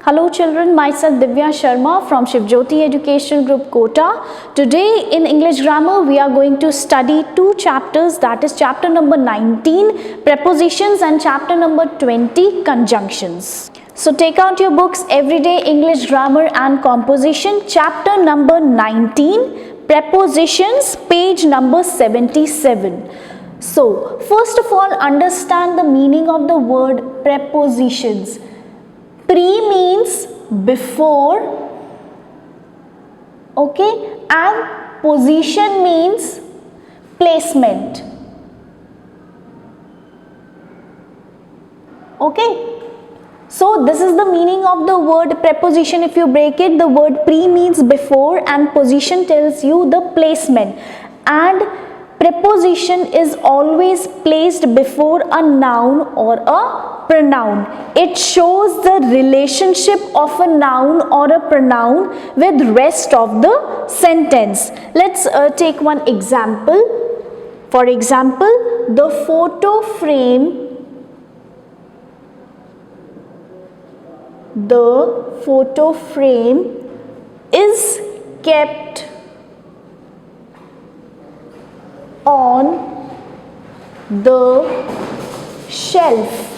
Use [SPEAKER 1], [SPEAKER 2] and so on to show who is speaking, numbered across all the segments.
[SPEAKER 1] Hello children, myself Divya Sharma from Shivjyoti Education Group Kota. Today in English Grammar we are going to study two chapters, that is chapter number 19 Prepositions and chapter number 20 Conjunctions. So take out your books, Everyday English Grammar and Composition, chapter number 19 Prepositions, page number 77. So first of all, understand the meaning of the word prepositions. Pre means before, okay, and position means placement, okay. So this is the meaning of the word preposition. If you break it, the word pre means before and position tells you the placement, and preposition is always placed before a noun or a pronoun. It shows the relationship of a noun or a pronoun with rest of the sentence. Let's take one example. For example, the photo frame is kept on the shelf.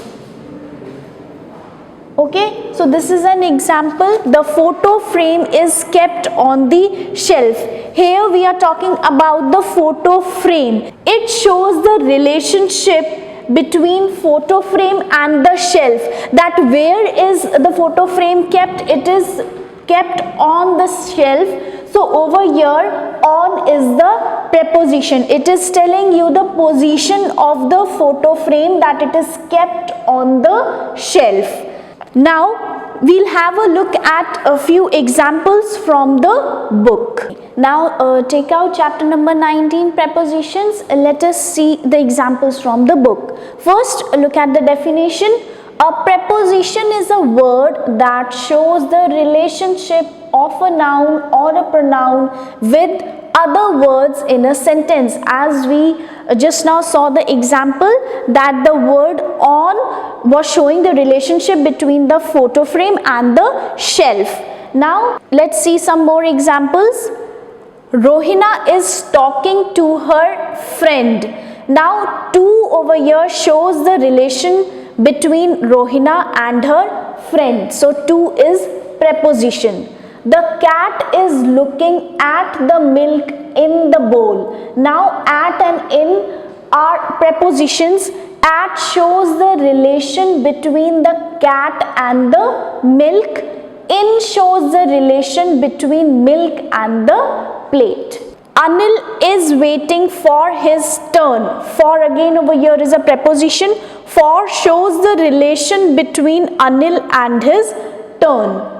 [SPEAKER 1] Okay, so this is an example. The photo frame is kept on the shelf. Here we are talking about the photo frame. It shows the relationship between photo frame and the shelf, that where is the photo frame kept? It is kept on the shelf. So over here, on is the preposition. It is telling you the position of the photo frame, that it is kept on the shelf. Now we'll have a look at a few examples from the book. Now take out chapter number 19 prepositions. Let us see the examples from the book. First, look at the definition. A preposition is a word that shows the relationship of a noun or a pronoun with other words in a sentence. As we just now saw the example, that the word on was showing the relationship between the photo frame and the shelf. Now let's see some more examples. Rohina is talking to her friend. Now to over here shows the relation between Rohina and her friend. So to is preposition. The cat is looking at the milk in the bowl. Now at and in are prepositions. At shows the relation between the cat and the milk. In shows the relation between milk and the plate. Anil is waiting for his turn. For again over here is a preposition. For shows the relation between Anil and his turn.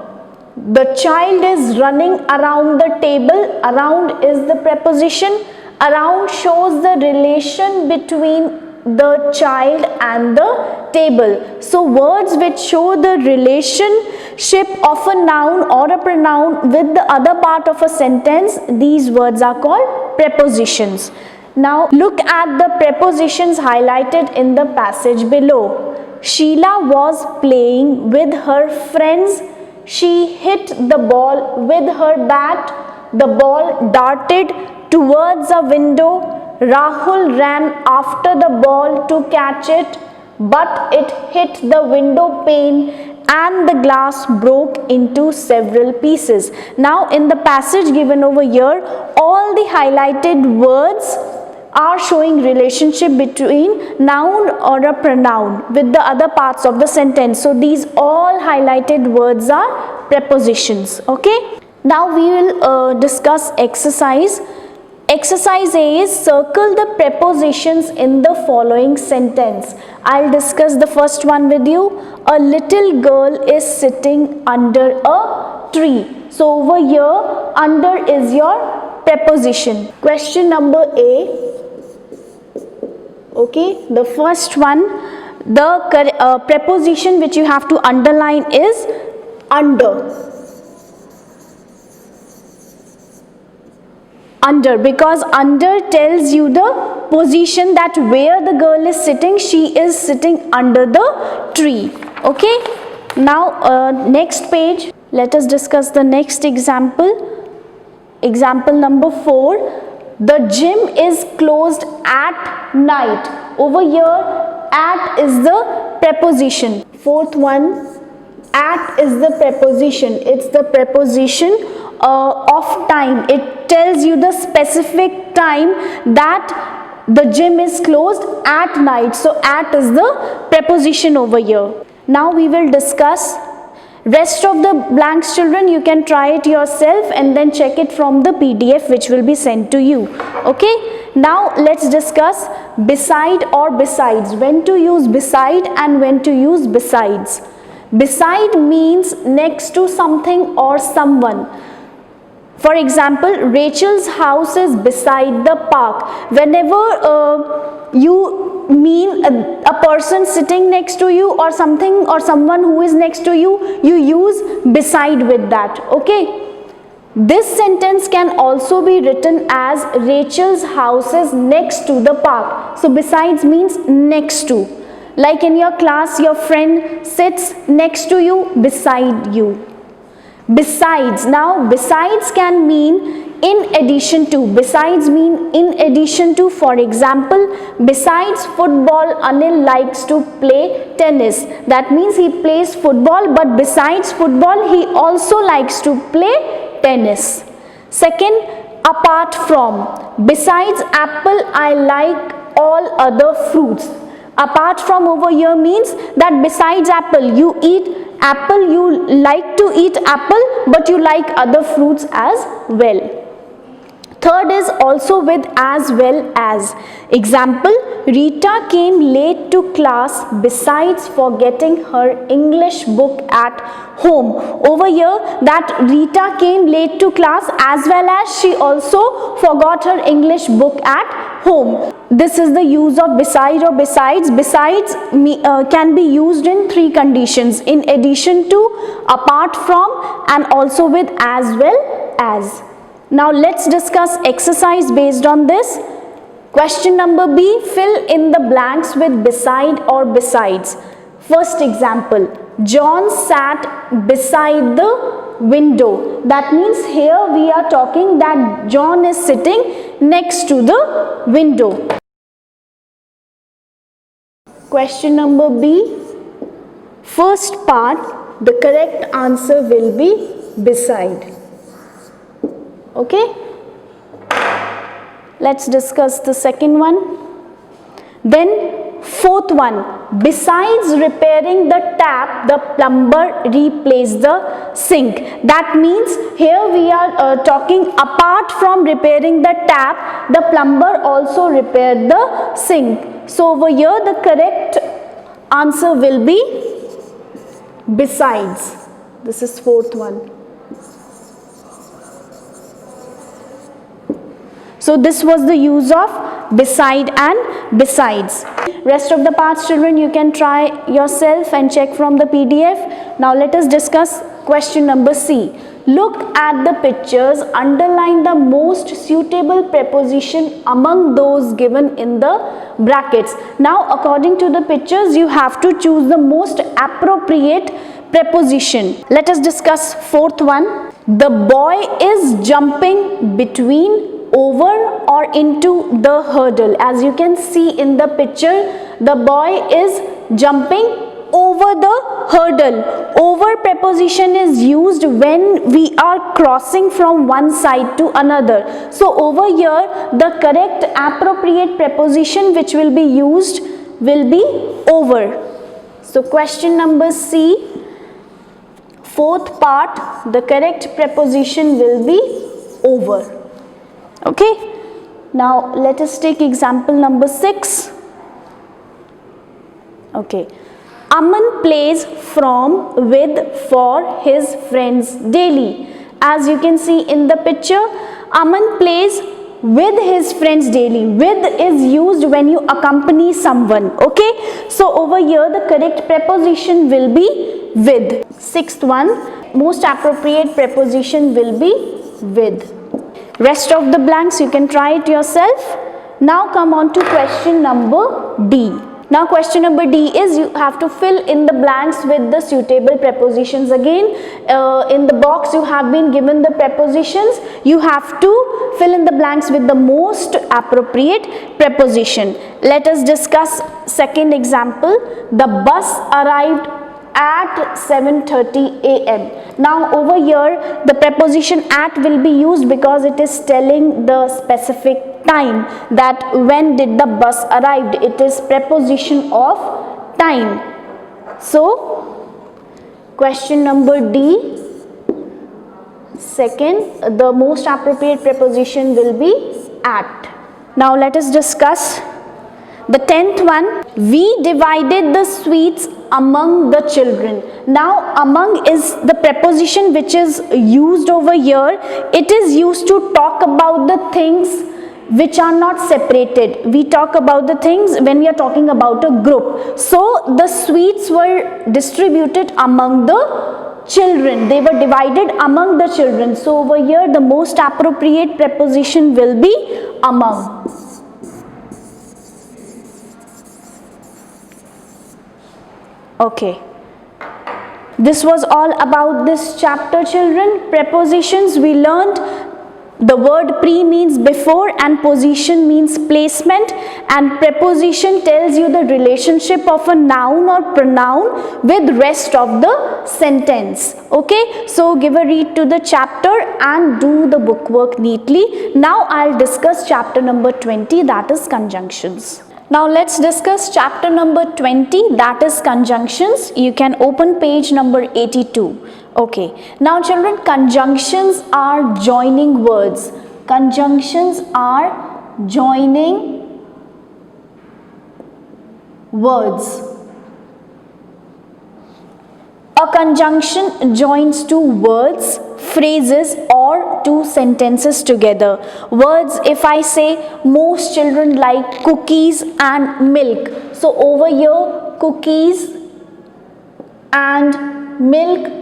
[SPEAKER 1] The child is running around the table. Around is the preposition. Around shows the relation between the child and the table. So words which show the relationship of a noun or a pronoun with the other part of a sentence, these words are called prepositions. Now look at the prepositions highlighted in the passage below. Sheila was playing with her friends. She hit the ball with her bat. The ball darted towards a window. Rahul ran after the ball to catch it, but it hit the window pane and the glass broke into several pieces. Now in the passage given over here, all the highlighted words are showing relationship between noun or a pronoun with the other parts of the sentence. So these all highlighted words are prepositions. Okay. Now we will discuss exercise. Exercise A is circle the prepositions in the following sentence. I'll discuss the first one with you. A little girl is sitting under a tree. So over here, under is your preposition. Question number A. Okay, the first one, the preposition which you have to underline is under. Under, because under tells you the position, that where the girl is sitting, she is sitting under the tree. Okay. Now next page, let us discuss the next example. Example number 4. The gym is closed at night. Over here, at is the preposition. Fourth one, at is the preposition. It's the preposition of time. It tells you the specific time that the gym is closed at night. So at is the preposition over here. Now we will discuss rest of the blanks, children. You can try it yourself and then check it from the PDF which will be sent to you. Okay. Now let's discuss beside or besides. When to use beside and when to use besides. Beside means next to something or someone. For example, Rachel's house is beside the park. Whenever you mean a person sitting next to you or something or someone who is next to you, you use beside with that. Okay. This sentence can also be written as Rachel's house is next to the park. So besides means next to. Like in your class, your friend sits next to you, beside you. Besides. Now besides can mean in addition to. Besides mean in addition to. For example, besides football, Anil likes to play tennis. That means he plays football, but besides football he also likes to play tennis. Second, apart from. Besides apple, I like all other fruits. Apart from over here means that besides apple, you eat apple, you like to eat apple, but you like other fruits as well. Third is also with as well as. Example, Rita came late to class besides forgetting her English book at home. Over here, that Rita came late to class as well as she also forgot her English book at home. This is the use of beside or besides. Besides can be used in 3 conditions: in addition to, apart from, and also with as well as. Now let's discuss exercise based on this. Question number B, fill in the blanks with beside or besides. First example, John sat beside the window. That means here we are talking that John is sitting next to the window. Question number B, first part, the correct answer will be beside. Okay. Let's discuss the second one. Then fourth one, besides repairing the tap, the plumber replaced the sink. That means here we are talking apart from repairing the tap, the plumber also repaired the sink. So over here the correct answer will be besides. This is fourth one. So this was the use of beside and besides. Rest of the parts, children, you can try yourself and check from the PDF. Now let us discuss question number C. Look at the pictures, underline the most suitable preposition among those given in the brackets. Now according to the pictures, you have to choose the most appropriate preposition. Let us discuss fourth one. The boy is jumping between, over, or into the hurdle. As you can see in the picture, the boy is jumping over the hurdle. Over preposition is used when we are crossing from one side to another. So over here the correct appropriate preposition which will be used will be over. So question number C, fourth part, the correct preposition will be over. Okay. Now let us take example number 6. Okay. Aman plays from, with, for his friends daily. As you can see in the picture, Aman plays with his friends daily. With is used when you accompany someone. Okay. So over here the correct preposition will be with. Sixth one, most appropriate preposition will be with. Rest of the blanks you can try it yourself. Now come on to question number D. Now question number D is you have to fill in the blanks with the suitable prepositions. Again, in the box you have been given the prepositions. You have to fill in the blanks with the most appropriate preposition. Let us discuss second example. The bus arrived at 7:30 a.m. Now over here the preposition at will be used because it is telling the specific time, that when did the bus arrived. It is preposition of time. So question number D, second, the most appropriate preposition will be at. Now let us discuss the 10th one. We divided the sweets among the children. Now among is the preposition which is used over here. It is used to talk about the things which are not separated. We talk about the things when we are talking about a group. So the sweets were distributed among the children. They were divided among the children. So over here the most appropriate preposition will be among. Okay. This was all about this chapter, children. Prepositions we learned. The word pre means before and position means placement, and preposition tells you the relationship of a noun or pronoun with rest of the sentence. Okay, so give a read to the chapter and do the bookwork neatly. Now I'll discuss chapter number 20, that is conjunctions. Now let's discuss chapter number 20, that is conjunctions. You can open page number 82. Okay, now children, conjunctions are joining words. Conjunctions are joining words. A conjunction joins two words, phrases or two sentences together. Words, if I say most children like cookies and milk. So over here cookies and milk,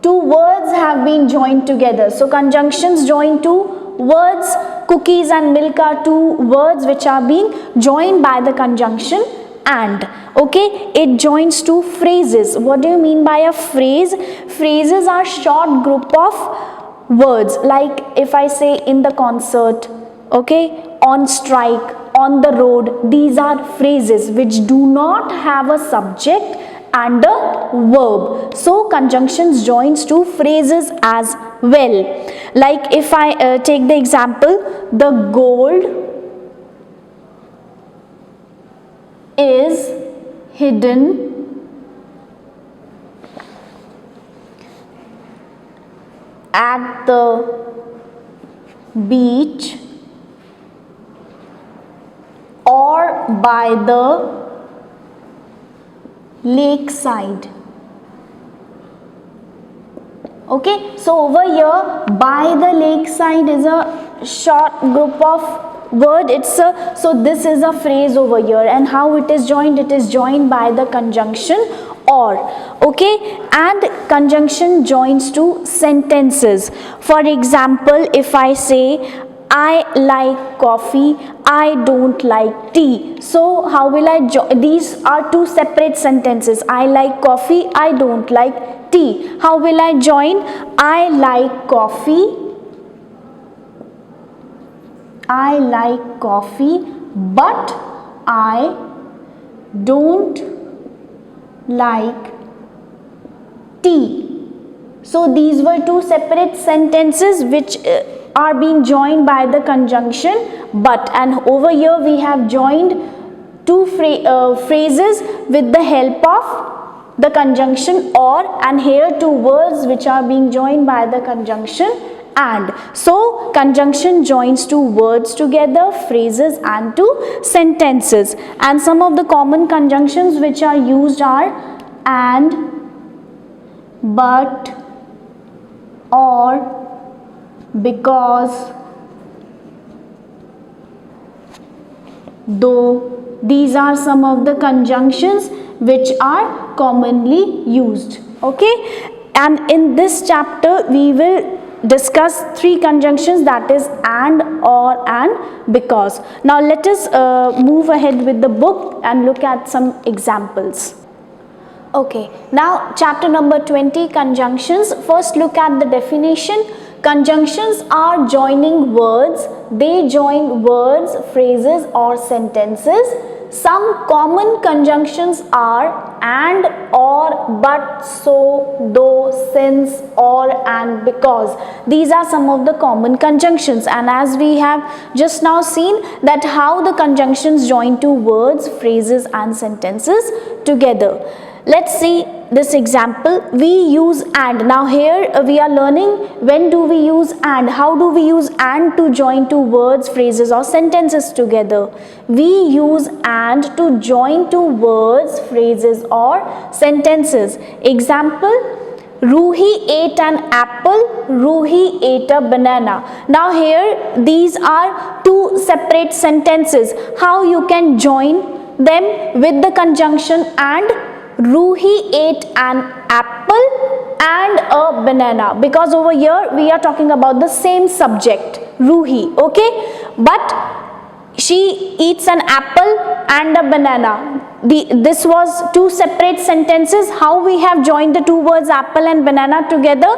[SPEAKER 1] two words have been joined together. So conjunctions join two words. Cookies and milk are two words which are being joined by the conjunction and. Okay, it joins two phrases. What do you mean by a phrase? Phrases are short group of words, like if I say in the concert, okay, on strike, on the road. These are phrases which do not have a subject and a verb. So conjunctions joins two phrases as well. Like if I take the example, the gold is hidden at the beach or by the lakeside. Okay, so over here by the lakeside is a short group of word. So this is a phrase over here, and how it is joined? It is joined by the conjunction or. Okay, and conjunction joins two sentences. For example, if I say I like coffee, I don't like tea. So how will I join? These are two separate sentences. I like coffee, I don't like tea. How will I join? I like coffee, I like coffee, but I don't like tea. So these were two separate sentences which are being joined by the conjunction but, and over here we have joined two phrases with the help of the conjunction or, and here two words which are being joined by the conjunction and. So conjunction joins two words together, phrases and two sentences. And some of the common conjunctions which are used are and, but, or, because, though. These are some of the conjunctions which are commonly used. Okay, and in this chapter we will discuss three conjunctions, that is and, or, and because. Now let us move ahead with the book and look at some examples. Okay, now chapter number 20, conjunctions. First look at the definition. Conjunctions are joining words. They join words, phrases or sentences. Some common conjunctions are and, or, but, so, though, since, or, and, because. These are some of the common conjunctions, and as we have just now seen that how the conjunctions join two words, phrases and sentences together. Let's see this example. We use and. Now here we are learning when do we use and, how do we use and to join two words, phrases or sentences together. We use and to join two words, phrases or sentences. Example, Ruhi ate an apple, Ruhi ate a banana. Now here these are two separate sentences. How you can join them with the conjunction and? Ruhi ate an apple and a banana, because over here we are talking about the same subject, Ruhi, okay, but she eats an apple and a banana. This was two separate sentences. How we have joined the two words apple and banana together?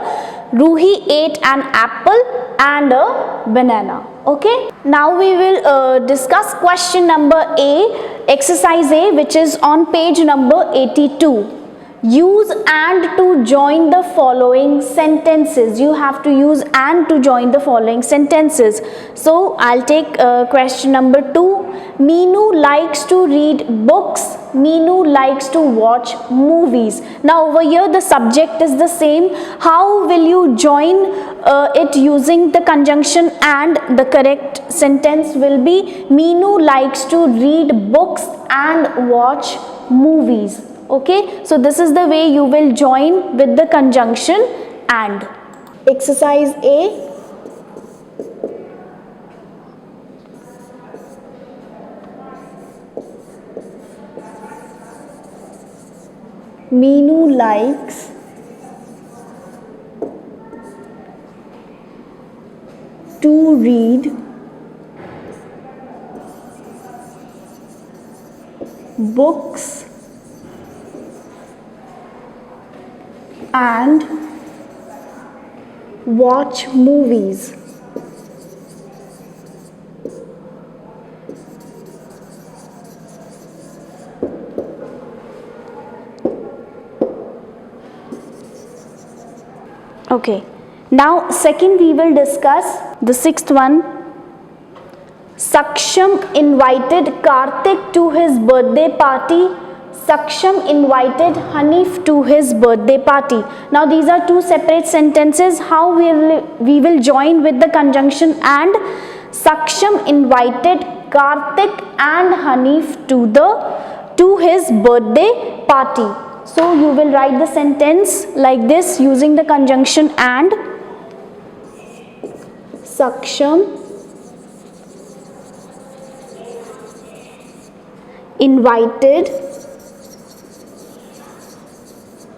[SPEAKER 1] Ruhi ate an apple and a banana. Okay, now we will discuss question number A, exercise A, which is on page number 82. Use and to join the following sentences. You have to use and to join the following sentences. So I'll take question number 2. Meenu likes to read books. Meenu likes to watch movies. Now over here the subject is the same. How will you join it using the conjunction and? The correct sentence will be Meenu likes to read books and watch movies. Okay, so this is the way you will join with the conjunction and. Exercise A. Meenu likes to read books and watch movies. Okay, now second we will discuss the sixth one. Saksham invited Karthik to his birthday party. Saksham invited Hanif to his birthday party. Now these are two separate sentences. How we will join with the conjunction and? Saksham invited Karthik and Hanif to his birthday party. So you will write the sentence like this using the conjunction and. Saksham invited Karthik and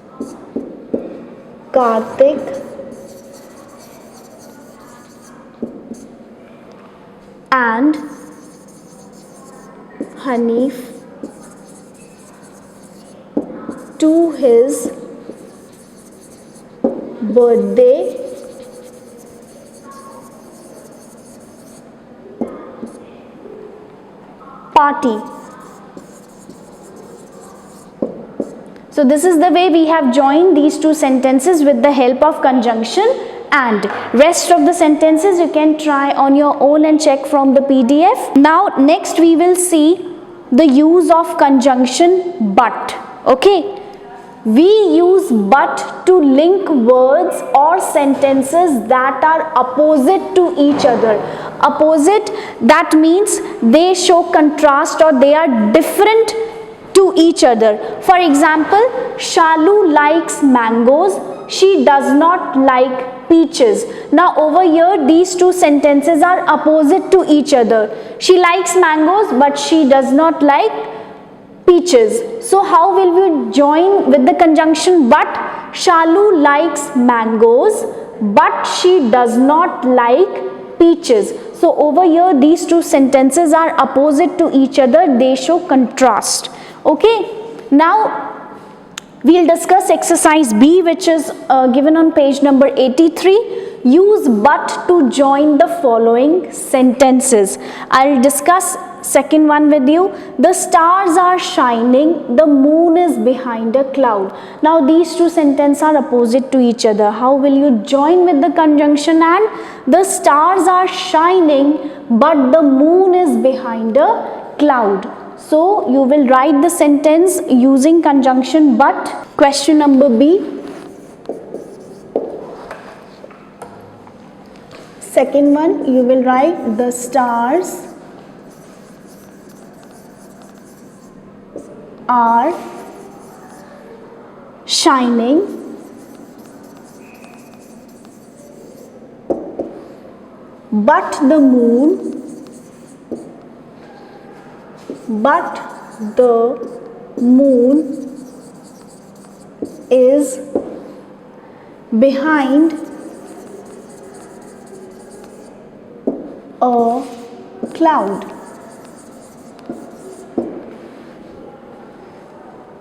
[SPEAKER 1] Hanif to his birthday party. So this is the way we have joined these two sentences with the help of conjunction and. Rest of the sentences you can try on your own and check from the PDF. Now next we will see the use of conjunction but. Okay, we use but to link words or sentences that are opposite to each other. Opposite, that means they show contrast or they are different to each other. For example, Shalu likes mangoes, she does not like peaches. Now over here these two sentences are opposite to each other. She likes mangoes but she does not like peaches. So how will we join with the conjunction but? Shalu likes mangoes but she does not like peaches. So over here these two sentences are opposite to each other, they show contrast. Okay, now we'll discuss exercise B, which is given on page number 83. Use but to join the following sentences. I'll discuss second one with you. The stars are shining, the moon is behind a cloud. Now these two sentences are opposite to each other. How will you join with the conjunction and? The stars are shining, but the moon is behind a cloud. So you will write the sentence using conjunction but. Question number B. Second one, you will write the stars are shining, but the moon is behind a cloud.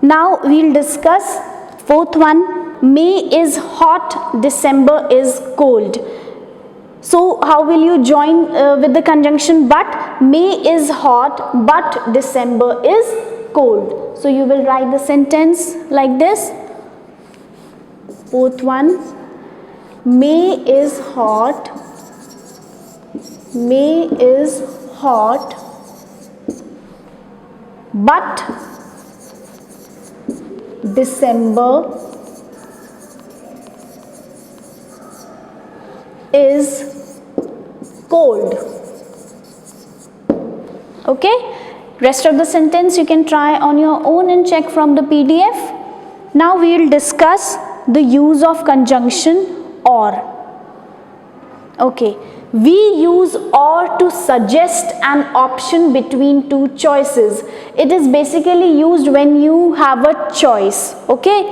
[SPEAKER 1] Now we'll discuss fourth one. May is hot, December is cold. So how will you join with the conjunction but? May is hot, but December is cold. So you will write the sentence like this. Fourth one. May is hot, but December is cold. Okay, rest of the sentence you can try on your own and check from the PDF. Now we will discuss the use of conjunction or. Okay, we use or to suggest an option between two choices. It is basically used when you have a choice. Okay,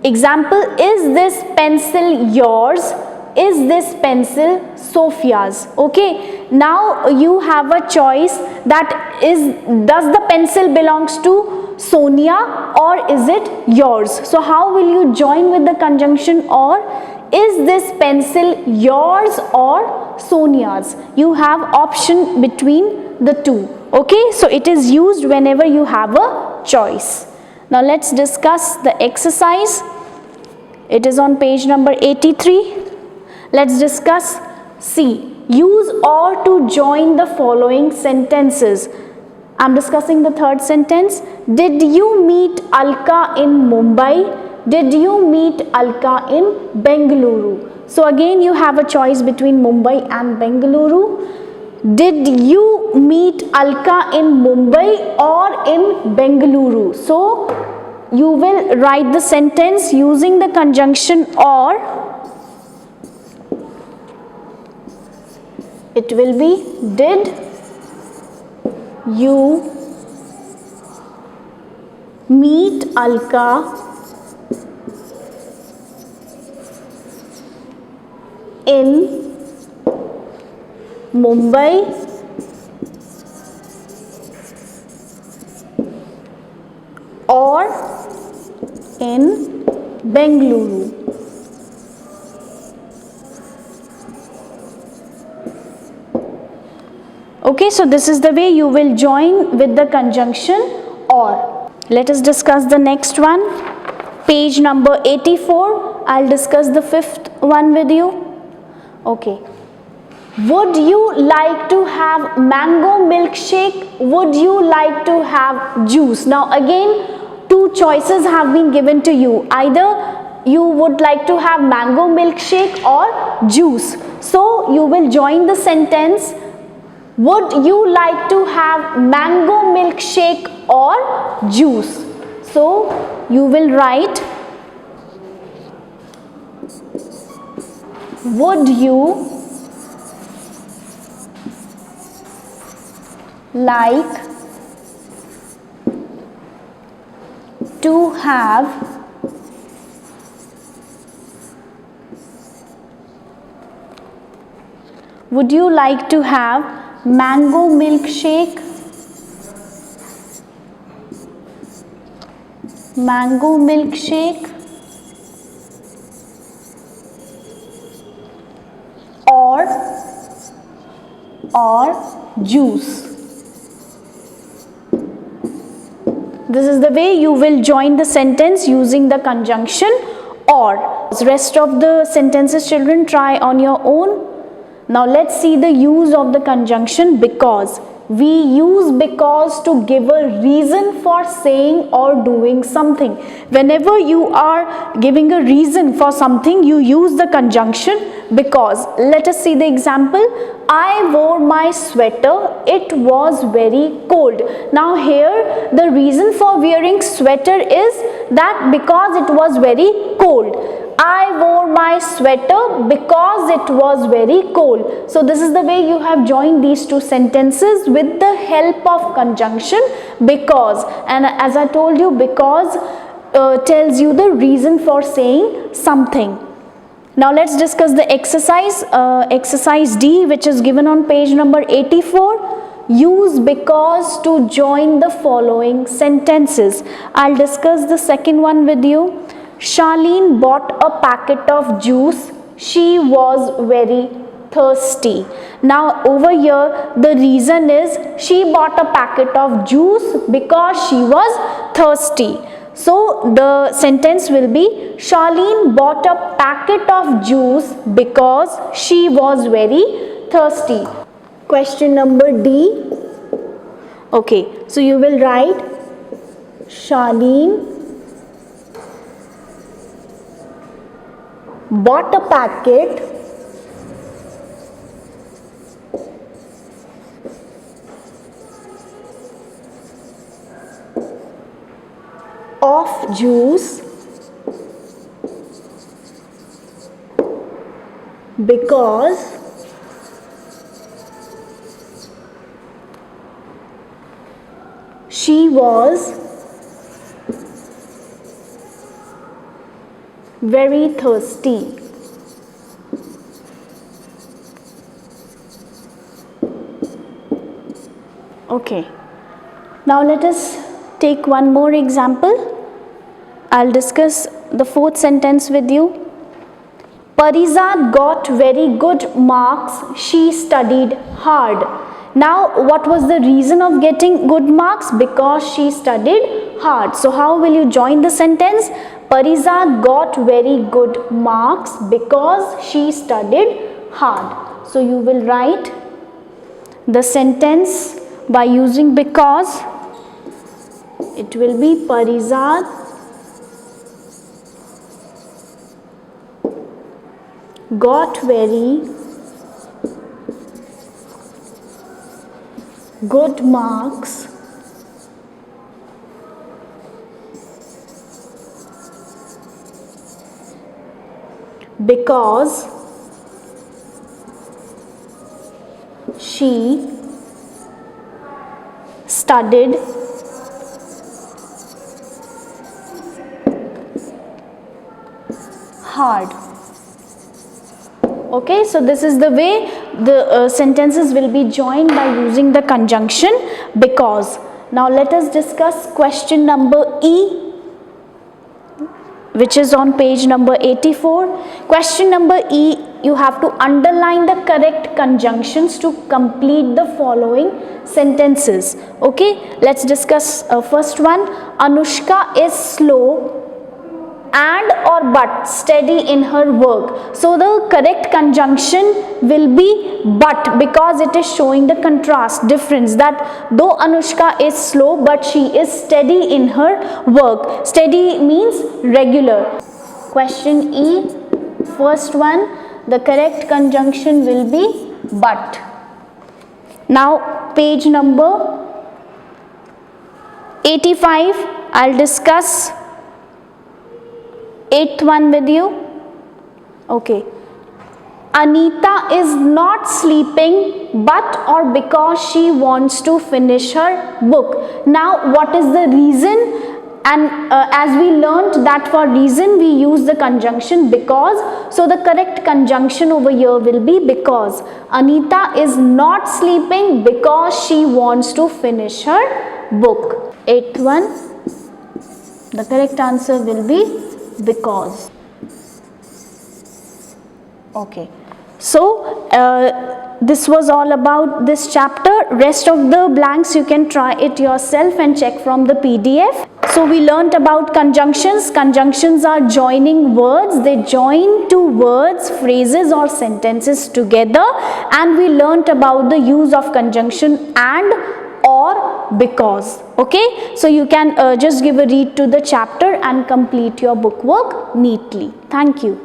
[SPEAKER 1] example, is this pencil yours? Is this pencil Sophia's? Okay, now you have a choice, that is, does the pencil belongs to Sonia or is it yours? So how will you join with the conjunction or? Is this pencil yours or Sonia's? You have option between the two. Okay, so it is used whenever you have a choice. Now let's discuss the exercise. It is on page number 83. Let's discuss C. Use or to join the following sentences. I'm discussing the third sentence. Did you meet Alka in Mumbai? Did you meet Alka in Bengaluru? So again you have a choice between Mumbai and Bengaluru. Did you meet Alka in Mumbai or in Bengaluru? So you will write the sentence using the conjunction or. It will be, did you meet Alka in Mumbai or in Bengaluru? Okay, so this is the way you will join with the conjunction or. Let us discuss the next one. Page number 84. I'll discuss the fifth one with you. Okay. Would you like to have mango milkshake? Would you like to have juice? Now again, two choices have been given to you. Either you would like to have mango milkshake or juice. So you will join the sentence. Would you like to have mango milkshake or juice? So you will write, would you like to have Would you like to have mango milkshake? Mango milkshake or juice? This is the way you will join the sentence using the conjunction or. The rest of the sentences, children, try on your own. Now let's see the use of the conjunction because. We use because to give a reason for saying or doing something. Whenever you are giving a reason for something, you use the conjunction because. Let us see the example. I wore my sweater, it was very cold. Now here the reason for wearing sweater is that because it was very cold. I wore my sweater because it was very cold. So this is the way you have joined these two sentences with the help of conjunction because. And as I told you, because tells you the reason for saying something. Now let's discuss the exercise D, which is given on page number 84. Use because to join the following sentences. I'll discuss the second one with you. Charlene bought a packet of juice. She was very thirsty. Now over here the reason is she bought a packet of juice because she was thirsty. So the sentence will be Charlene bought a packet of juice because she was very thirsty. Question number D. Okay, so you will write Charlene bought a packet of juice because she was very thirsty. Okay, now let us take one more example. I'll discuss the fourth sentence with you. Parizad got very good marks. She studied hard. Now, what was the reason of getting good marks? Because she studied hard. So, how will you join the sentence? Parizad got very good marks because she studied hard. So, you will write the sentence by using because. It will be Parizad got very good marks because she studied hard. Okay, so this is the way the sentences will be joined by using the conjunction because. Now let us discuss question number E, which is on page number 84. Question number E, you have to underline the correct conjunctions to complete the following sentences. Okay, let's discuss first one. Anushka is slow and or but steady in her work. So the correct conjunction will be but, because it is showing the contrast difference, that though Anushka is slow but she is steady in her work. Steady means regular. Question E, first one, the correct conjunction will be but. Now page number 85, I'll discuss 8th one with you. Okay. Anita is not sleeping but or because she wants to finish her book. Now what is the reason and as we learnt that for reason we use the conjunction because. So the correct conjunction over here will be because. Anita is not sleeping because she wants to finish her book. Eighth one, the correct answer will be because. Okay, so this was all about this chapter. Rest of the blanks you can try it yourself and check from the PDF. So we learnt about conjunctions. Conjunctions are joining words. They join two words, phrases or sentences together, and we learnt about the use of conjunction and, or, because. Okay, so you can just give a read to the chapter and complete your book work neatly. Thank you.